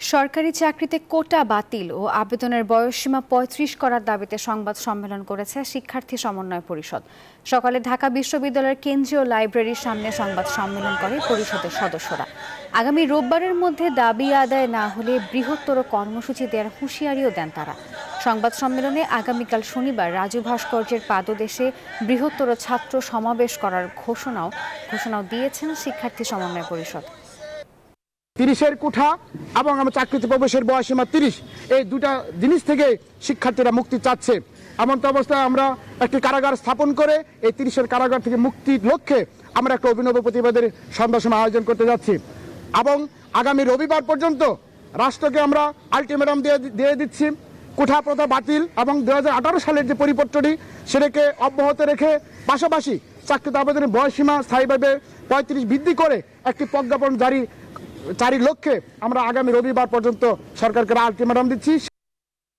সরকারি চাকরিতে কোটা বাতিল ও আবেদনের বয়সসীমা ৩৫ করার দাবিতে সংবাদ সম্মেলন করেছে শিক্ষার্থী সমন্বয় পরিষদ। সকালে ঢাকা বিশ্ববিদ্যালয়ের কেন্দ্রীয় লাইব্রেরির সামনে সংবাদ সম্মেলন করে পরিষদের সদস্যরা। আগামী রোববারের মধ্যে দাবি আদায় না হলে বৃহত্তর কর্মসূচি দেওয়ার হুঁশিয়ারিও দেন তারা। সংবাদ সম্মেলনে আগামীকাল শনিবার রাজু ভাস্কর্যের পাদদেশে বৃহত্তর ছাত্র সমাবেশ করার ঘোষণাও দিয়েছেন শিক্ষার্থী সমন্বয় পরিষদ। ৩০-এর কোঠা এবং আমার চাকরিতে প্রবেশের বয়সীমা ৩০, এই দুটা জিনিস থেকে শিক্ষার্থীরা মুক্তি চাচ্ছে। এমন অবস্থায় আমরা একটি কারাগার স্থাপন করে এই ৩০-এর কারাগার থেকে মুক্তির লক্ষ্যে আমরা একটা অভিনব প্রতিবাদের সন্ধ্যা সময় আয়োজন করতে যাচ্ছি এবং আগামী রবিবার পর্যন্ত রাষ্ট্রকে আমরা আলটিমেটাম দিয়ে দিচ্ছি কোঠা প্রথা বাতিল এবং 2018 সালের যে পরিপত্রটি সেটাকে অব্যাহত রেখে পাশাপাশি চাকরিতে আবেদনের বয়সীমা স্থায়ীভাবে 35 বৃদ্ধি করে একটি প্রজ্ঞাপন জারির লক্ষ্যে আমরা আগামী রবিবার পর্যন্ত সরকারকে আলটিমেটাম দিচ্ছি।